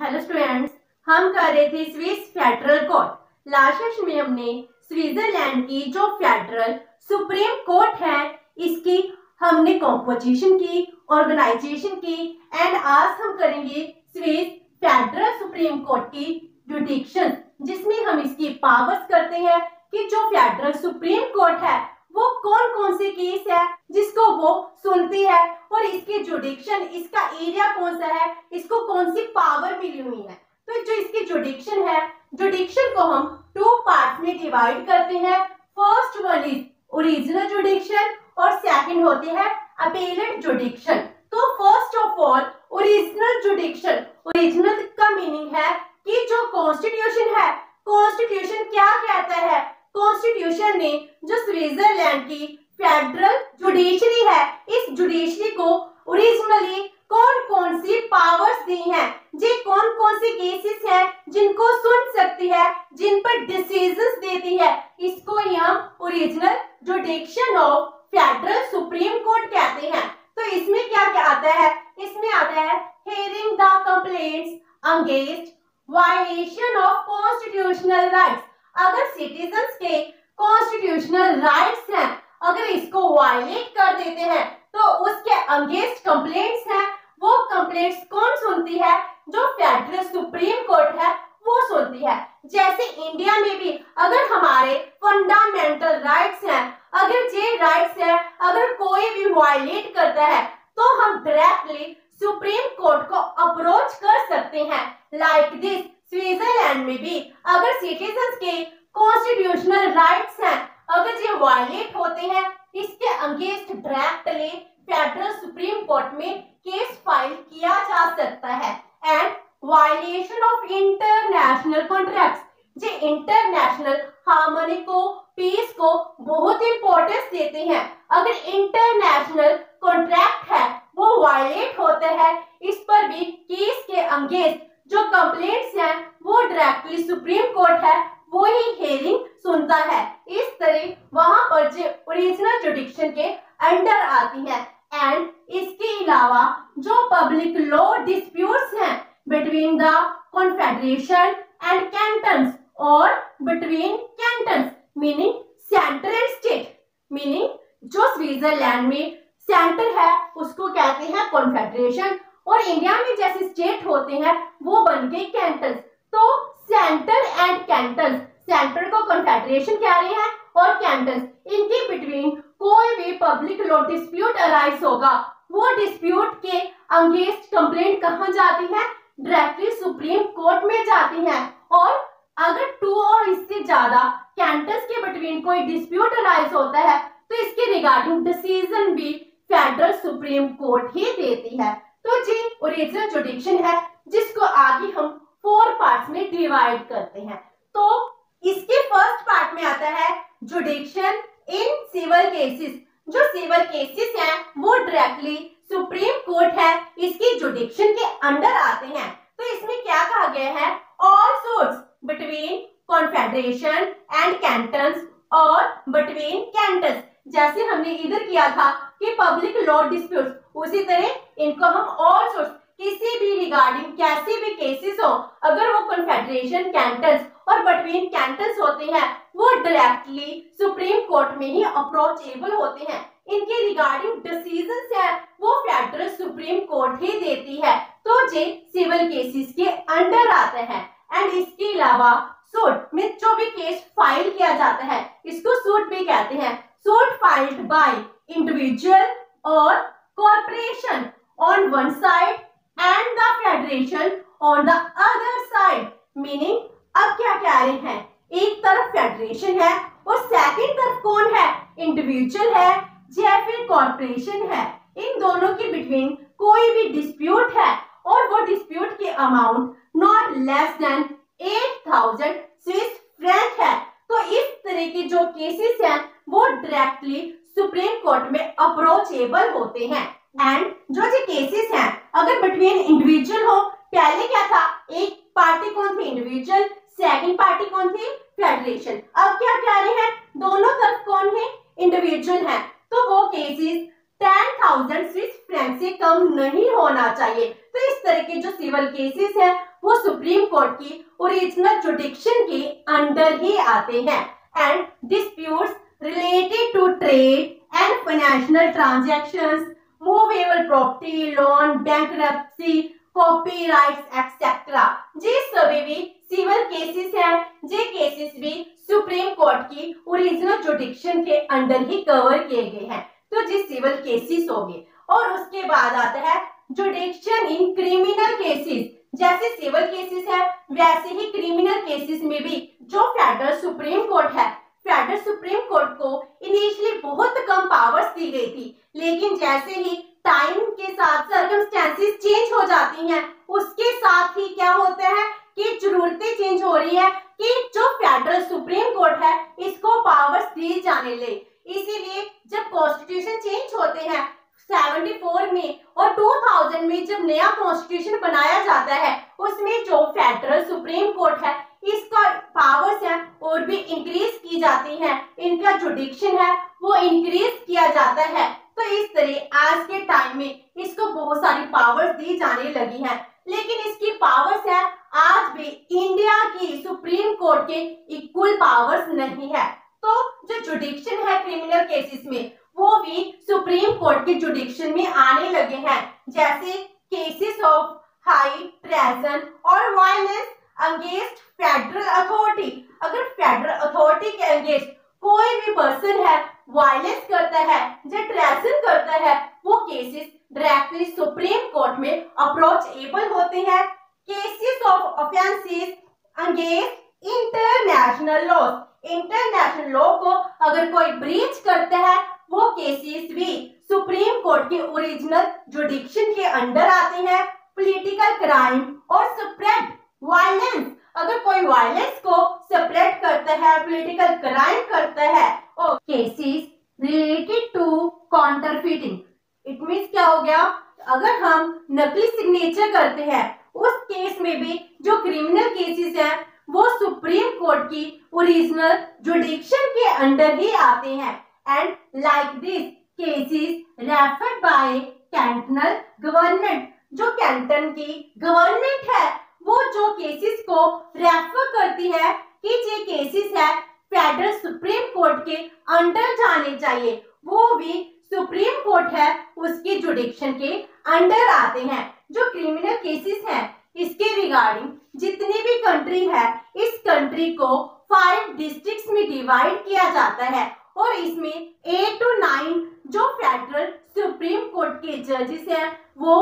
Hello students, हम कर रहे थे Swiss federal court. Last session में हमने स्विट्जरलैंड की जो फेडरल सुप्रीम कोर्ट है इसकी हमने कॉम्पोजिशन की, ऑर्गेनाइजेशन की एंड आज हम करेंगे स्विस फेडरल सुप्रीम कोर्ट की जुडिक्शन, जिसमें हम इसकी पावर्स करते हैं कि जो फेडरल सुप्रीम कोर्ट है वो कौन कौन से केस है जिसको वो सुनती है और इसकी जुडिक्शन, इसका एरिया कौन सा है, इसको कौन सी पावर मिली हुई है। तो जो इसकी जुडिक्शन है, जुडिक्शन को हम टू पार्ट्स में डिवाइड करते हैं। फर्स्ट वन इज ओरिजिनल जुडिक्शन और सेकंड होते हैं अपेलेट जुडिक्शन। तो first of all original जुडिक्शन, original का मीनिंग है कि जो कॉन्स्टिट्यूशन है, कॉन्स्टिट्यूशन क्या कहता है, कॉन्स्टिट्यूशन ने जो स्विट्जरलैंड की फेडरल जुडिशरी है, इस जुडिशरी को ओरिजिनली कौन कौन सी पावर्स दी हैं, जी कौन कौन से केसेस हैं जिनको सुन सकती है, जिन पर डिसीजंस देती है, इसको ही हम original जुडिक्शन of federal supreme court कहते हैं। तो इसमें क्या क्या आता है, इसमें आता है hearing the complaints against violation of constitutional rights. अगर सिटीजन्स के कॉन्स्टिट्यूशनल राइट्स हैं, अगर इसको वायलेट कर देते हैं तो उसके अगेंस्ट कंप्लेंट्स हैं, वो कंप्लेंट्स कौन सुनती है, जो फेडरल सुप्रीम कोर्ट है वो सुनती है। जैसे इंडिया में भी अगर हमारे फंडामेंटल राइट्स हैं, अगर ये राइट्स हैं, अगर कोई भी वायलेट करता है तो हम डायरेक्टली सुप्रीम कोर्ट को अप्रोच कर सकते हैं। लाइक दिस स्विट्जरलैंड में भी अगर सिटीजन्स के कॉन्स्टिट्यूशनल राइट्स हैं, अगर ये वायलेट होते हैं, इसके against directly federal supreme court में केस फाइल किया जा सकता है। And violation of international contracts, जो इंटरनेशनल हार्मनी को, पीस को बहुत इंपॉर्टेंस देते हैं। अगर इंटरनेशनल कॉन्ट्रैक्ट है वो वायलेट होता है, इस पर भी केस के अगेंस्ट जो कंप्लेंट्स हैं वो डायरेक्टली सुप्रीम कोर्ट है वो ही हियरिंग सुनता है। इस तरह वहां पर जो ओरिजिनल जुडिक्शन के अंडर आती है। एंड इसके अलावा जो पब्लिक लॉ डिस्प्यूट्स हैं between the confederation and cantons और between cantons meaning centre and state, meaning जो स्विट्जरलैंड में सेंटर है उसको कहते हैं कॉन्फेडरेशन और इंडिया में जैसे स्टेट होते हैं वो बन गए कैंटन्स। तो सेंटर एंड कैंटन्स, सेंटर को कॉन्फेडरेशन कह रहे हैं और कैंटन्स, इनके बिटवीन कोई भी पब्लिक लॉ डिस्प्यूट अराइज होगा, वो डिस्प्यूट के अगेंस्ट कंप्लेंट कहां जाती है, डायरेक्टली सुप्रीम कोर्ट में जाती है। और अगर टू और इससे ज्यादा कैंटन्स के बिटवीन कोई डिस्प्यूट अराइज होता है तो इसके रिगार्डिंग डिसीजन भी फेडरल सुप्रीम कोर्ट ही देती है। तो जी ओरिजिनल जुडिक्शन है जिसको आगे हम 4 पार्ट्स में डिवाइड करते हैं। तो इसके फर्स्ट पार्ट में आता है जुडिक्शन इन सिविल केसेस। जो सिविल केसेस हैं वो डायरेक्टली सुप्रीम कोर्ट है इसकी जुडिक्शन के अंडर आते हैं। तो इसमें क्या कहा गया है, all suits between confederation and cantons और बिटवीन कैंटन्स, जैसे हमने इधर किया था कि पब्लिक लॉ डिस्प्यूट्स, उसी तरह इनको हम ऑल सूट्स, किसी भी रिगार्डिंग कैसे भी केसेस हो, अगर वो कॉन्फेडरेशन, कैंटन्स और बिटवीन कैंटन्स होते हैं वो डायरेक्टली सुप्रीम कोर्ट में ही अप्रोचेबल होते हैं। इनके रिगार्डिंग डिसीजंस है वो फेडरल सुप्रीम कोर्ट ही देती है। तो ये सिविल केसेस के अंडर आते हैं। एंड इसके अलावा सूट में जो भी केस फाइल किया जाता है इसको सूट भी कहते हैं। सूट फाइल्ड बाय इंडिविजुअल और corporation on one side and the federation on the other side, meaning अब क्या कह रहे हैं, एक तरफ फेडरेशन है और सेकंड तरफ कौन है, इंडिविजुअल है या फिर कॉर्पोरेशन है। इन दोनों के बिटवीन कोई भी डिस्प्यूट है और वो डिस्प्यूट की amount not less than 8000 Swiss franc है, तो इस तरह के जो केसेस हैं वो डायरेक्टली सुप्रीम कोर्ट में अप्रोचेबल होते हैं। एंड जो केसेस हैं अगर बिटवीन इंडिविजुअल हो, पहले क्या था, एक पार्टी कौन थी, इंडिविजुअल, सेकंड पार्टी कौन थी, फेडरेशन। अब क्या कह रहे हैं, दोनों तरफ कौन है, इंडिविजुअल है, तो वो केसेस 10,000 स्विस फ्रैंक से कम नहीं होना चाहिए। तो इस तरह के जो सिविल केसेस है वो सुप्रीम कोर्ट की ओरिजिनल जुडिक्शन के अंडर ही आते हैं। And disputes related to trade and financial transactions, movable property, loan, bankruptcy, copyrights etcetera, ये सभी भी सिविल केसेस हैं। ये केसेस भी सुप्रीम कोर्ट की ओरिजिनल जुडिक्शन के अंडर ही कवर किए गए हैं। तो जी सिविल केसेस हो गए। और उसके बाद आता है जुडिक्शन इन क्रिमिनल केसेस। जैसे सिविल केसेस है वैसे ही क्रिमिनल केसेस में भी जो फेडरल सुप्रीम कोर्ट है, फेडरल सुप्रीम कोर्ट को इनिशियली बहुत कम पावर्स दी गई थी, लेकिन जैसे ही टाइम के साथ सर्कमस्टेंसेस चेंज हो जाती हैं, उसके साथ ही क्या होता है कि जरूरतें चेंज हो रही है कि जो फेडरल सुप्रीम कोर्ट है इसको पावर्स दी जाने ले। इसीलिए जब कॉन्स्टिट्यूशन चेंज होते हैं 74 में और 2000 में जब नया कॉन्स्टिट्यूशन बनाया जाता है, उसमें जो फेडरल सुप्रीम कोर्ट है इसका पावर्स है और भी इंक्रीज की जाती है, इनका जुडिक्शन है वो इंक्रीज किया जाता है। तो इस तरह आज के टाइम में इसको बहुत सारी पावर्स दी जाने लगी हैं, लेकिन इसकी पावर्स है आज भी इंडिया की सुप्रीम कोर्ट के इक्वल पावर्स नहीं है। तो जो जुडिक्शन है क्रिमिनल केसेस में वो भी सुप्रीम कोर्ट के जुडिक्शन में आने लगे हैं। जैसे केसेस ऑफ हाई ट्रेजन और वायलेंस अगेंस्ट फेडरल अथॉरिटी, अगर फेडरल अथॉरिटी के अगेंस्ट कोई भी पर्सन है वायलेंस करता है या ट्रेजन करता है, वो केसेस डायरेक्टली सुप्रीम कोर्ट में अप्रोचेबल होते हैं। Cases of offences against international law, international law को अगर कोई ब्रीच करता है वो केसेस भी सुप्रीम कोर्ट के ओरिजिनल जुडिक्शन के अंडर आते हैं। पॉलिटिकल क्राइम और स्प्रेड वायलेंस, अगर कोई वायलेंस को स्प्रेड करता है, पॉलिटिकल क्राइम करता है, और cases related to counterfeiting, it means क्या हो गया, अगर हम नकली सिग्नेचर करते हैं उस केस में भी जो क्रिमिनल केसेस हैं वो सुप्रीम कोर्ट की ओरिजिनल जुडिक्शन के अंडर ही आते हैं। And like this cases referred by cantonal government, जो कैंटन की गवर्नमेंट है वो जो केसेस को रेफर करती है कि ये केसेस है फेडरल सुप्रीम कोर्ट के अंडर जाने चाहिए, वो भी सुप्रीम कोर्ट है उसकी जुडिक्शन के अंडर आते हैं। जो क्रिमिनल केसेस हैं इसके रिगार्डिंग जितनी भी कंट्री है इस कंट्री को 5 डिस्ट्रिक्ट्स में डिवाइड किया जाता है और इसमें 8 to 9 जो फेडरल सुप्रीम कोर्ट के जजेस हैं वो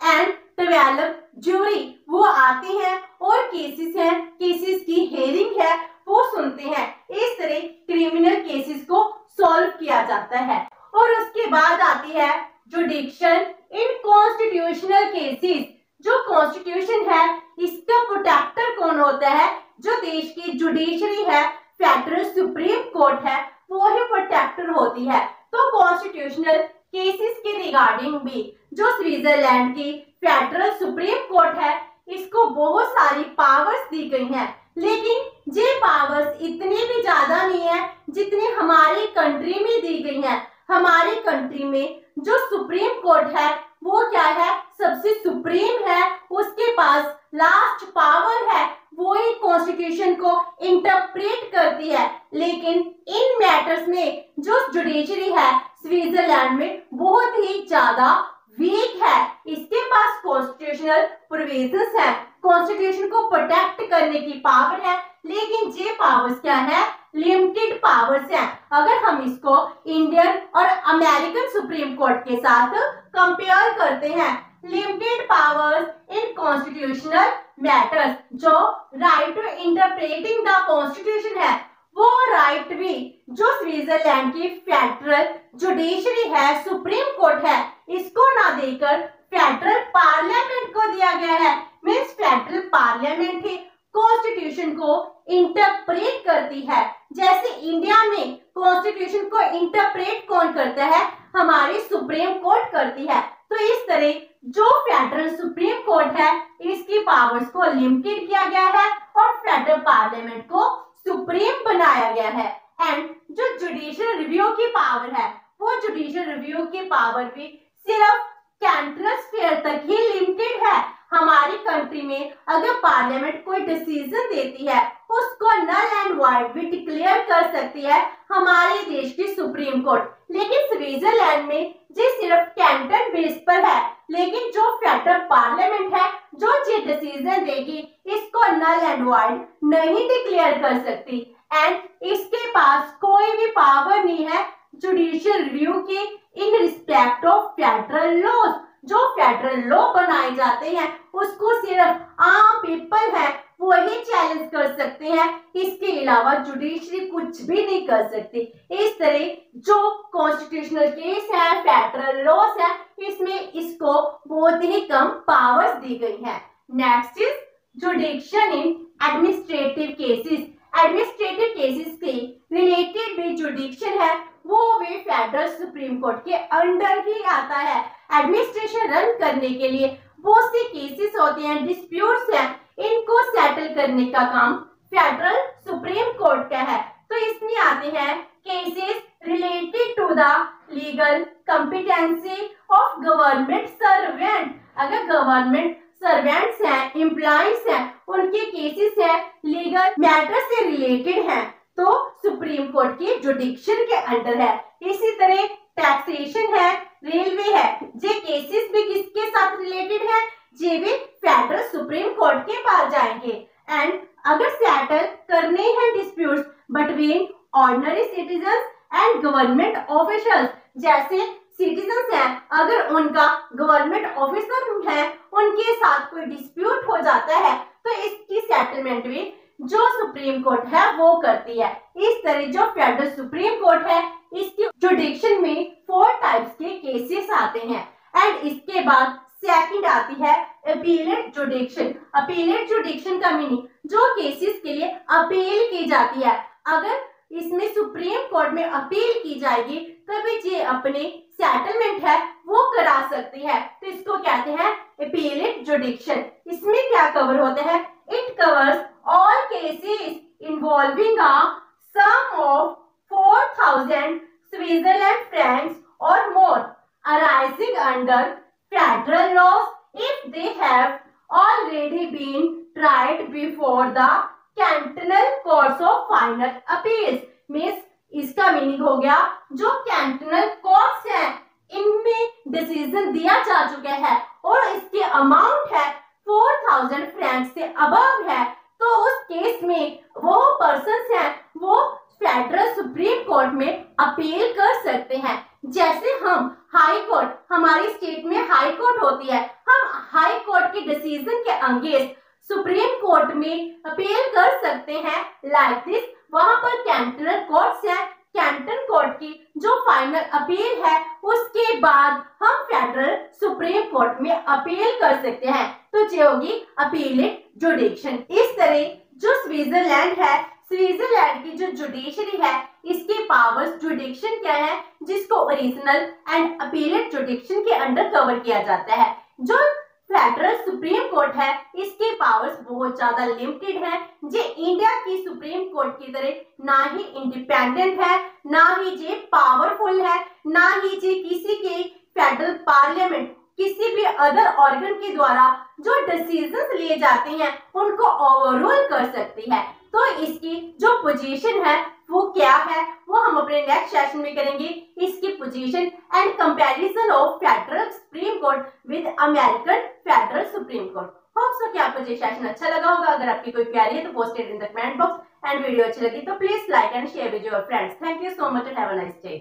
एंड 12 ज्यूरी वो आते हैं और केसेस हैं, केसेस की हेयरिंग है वो सुनते हैं। इस तरह क्रिमिनल केसेस को सॉल्व किया जाता है। और उसके बाद आती है जुडिक्शन इन कॉन्स्टिट्यूशनल केसेस। जो कॉन्स्टिट्यूशन है इसका प्रोटेक्टर कौन होता है, जो देश की जुडिशरी है फेडरल सुप्रीम कोर्ट है वो ही प्रोटेक्टर होती है। तो कॉन्स्टिट्यूशनल केसेस के रिगार्डिंग भी जो स्विट्जरलैंड की फेडरल सुप्रीम कोर्ट है इसको बहुत सारी पावर्स दी गई हैं, लेकिन ये पावर्स इतनी भी ज्यादा नहीं है जितनी हमारी कंट्री में दी गई हैं। हमारी कंट्री में जो सुप्रीम कोर्ट है वो क्या है, सबसे सुप्रीम है, उसके पास लास्ट पावर है, वो ही कॉन्स्टिट्यूशन को इंटरप्रेट करती है। लेकिन इन मैटर्स में जो जुडिशरी है स्विट्जरलैंड में बहुत ही ज्यादा वीक है। इसके पास कॉन्स्टिट्यूशनल प्रोविजंस है, कॉन्स्टिट्यूशन को प्रोटेक्ट करने की पावर है, लेकिन ये पावर्स क्या है, लिमिटेड पावर्स हैं। अगर हम इसको इंडियन और अमेरिकन सुप्रीम कोर्ट के साथ कंपेयर करते हैं, limited powers in constitutional matters, जो right to interpreting the constitution है वो राइट भी जो स्विट्जरलैंड की फेडरल जुडिशरी है सुप्रीम कोर्ट है इसको ना देकर फेडरल पार्लियामेंट को दिया गया है। मींस फेडरल पार्लियामेंट ही कॉन्स्टिट्यूशन को इंटरप्रेट करती है। जैसे इंडिया में कॉन्स्टिट्यूशन को इंटरप्रेट कौन करता है, हमारी सुप्रीम कोर्ट करती है। तो इस तरह जो फेडरल सुप्रीम कोर्ट है इसकी पावर्स को लिमिटेड किया गया है और फेडरल पार्लियामेंट को सुप्रीम बनाया गया है। एंड जो जुडिशियल रिव्यू की पावर है वो जुडिशियल रिव्यू की पावर भी सिर्फ कैंटनल स्फीयर तक ही लिमिटेड है। हमारी कंट्री में अगर पार्लियामेंट कोई डिसीजन देती है उसको नल एंड वॉइड भी डिक्लेयर कर सकती है हमारे देश की सुप्रीम कोर्ट। लेकिन स्विट्जरलैंड में ये सिर्फ कैंटन बेस पर है, लेकिन जो फेडरल पार्लियामेंट है जो ये डिसीजन देगी इसको नल एंड वॉइड नहीं डिक्लेयर कर सकती एंड इसके पास कोई भी पावर नहीं है जुडिशियल रिव्यू की in respect of federal laws. जो फेडरल लॉ बनाए जाते हैं उसको सिर्फ आम पीपल है वही चैलेंज कर सकते हैं, इसके अलावा जुडिशरी कुछ भी नहीं कर सकती। इस तरह जो कॉन्स्टिट्यूशनल केस है, फेडरल लॉस है, इसमें इसको बहुत ही कम पावर्स दी गई है। Next is जुडिक्शन in administrative cases. Administrative cases के रिलेटेड भी जुडिक्शन है वो भी फेडरल सुप्रीम कोर्ट के अंडर ही आता है। एडमिनिस्ट्रेशन रन करने के लिए बहुत से केसेस होते हैं, डिस्प्यूट्स हैं, इनको सेटल करने का काम फेडरल सुप्रीम कोर्ट का है। तो इसमें आते हैं cases related to the legal competency of government servant. अगर गवर्नमेंट सर्वेंट्स हैं, एम्प्लॉइज हैं, उनके केसेस है लीगल मैटर से रिलेटेड हैं तो सुप्रीम कोर्ट की जुडिक्शन के अंडर है। इसी तरह टैक्सेशन है, रेलवे है, ये केसेस भी किसके साथ रिलेटेड है, ये भी फेडरल सुप्रीम कोर्ट के पास जाएंगे। एंड अगर सेटल करने हैं disputes between ordinary citizens and government officials, जैसे सिटीजन्स हैं अगर उनका गवर्नमेंट ऑफिसर है उनके साथ कोई डिस्प्यूट हो जाता है तो इसकी सेटलमेंट भी जो सुप्रीम कोर्ट है वो करती है। इस तरह जो फेडरल सुप्रीम कोर्ट है इसकी जुडिक्शन में 4 टाइप्स के केसेस आते हैं। एंड इसके बाद सेकंड आती है अपीलेट जुडिक्शन। अपीलेट जुडिक्शन का मीनिंग जो केसेस के लिए अपील की जाती है, अगर इसमें सुप्रीम कोर्ट में अपील की जाएगी तभी ये अपने सेटलमेंट है वो करा सकती है, तो इसको कहते हैं अपीलेट जुडिक्शन। इसमें क्या कवर होता है, it covers all cases involving a sum of 4,000 Switzerland francs or more arising under federal laws if they have already been tried before the cantonal courts of final appeals। Means इसका meaning हो गया जो कैंटनल courts हैं इनमें decision दिया जा चुका है और इसके अमाउंट है 4,000 फ्रैंक से अबव है तो उस केस में वो पर्सन्स हैं वो फेडरल सुप्रीम कोर्ट में अपील कर सकते हैं। जैसे हम हाई कोर्ट, हमारी स्टेट में हाई कोर्ट होती है, हम हाई कोर्ट के डिसीजन के अगेंस्ट सुप्रीम कोर्ट में अपील कर सकते हैं। लाइक दिस वहां पर कैंटनल कोर्ट्स है, कैंटन कोर्ट की जो फाइनल अपील है उसके बाद हम फेडरल सुप्रीम कोर्ट में अपील कर सकते हैं, तो ये होगी अपीलेट जुडिक्शन। इस तरह जो स्विट्जरलैंड है, स्विट्जरलैंड की जो जुडिशरी है इसके पावर्स जुडिक्शन क्या है जिसको ओरिजिनल एंड अपीलेट जुडिक्शन के अंडर कवर किया जाता है। जो फेडरल सुप्रीम कोर्ट है इसके पावर्स बहुत ज्यादा लिमिटेड है, ये इंडिया की सुप्रीम कोर्ट की तरह ना ही इंडिपेंडेंट है, ना ही ये पावरफुल है, ना ही ये किसी के फेडरल पार्लियामेंट किसी भी अदर ऑर्गन के द्वारा जो डिसीजंस लिए जाते हैं उनको ओवररूल कर सकती है। तो इसकी जो पोजीशन है वो क्या है वो हम अपने नेक्स्ट सेशन में करेंगे। इसकी position and comparison of federal supreme court with American federal supreme court. Hope so कि आपको ये सेशन अच्छा लगा होगा। अगर आपकी कोई क्वेरी है तो post it in the comment box and video अच्छी लगी तो please like and share with your friends. Thank you so much and have a nice day.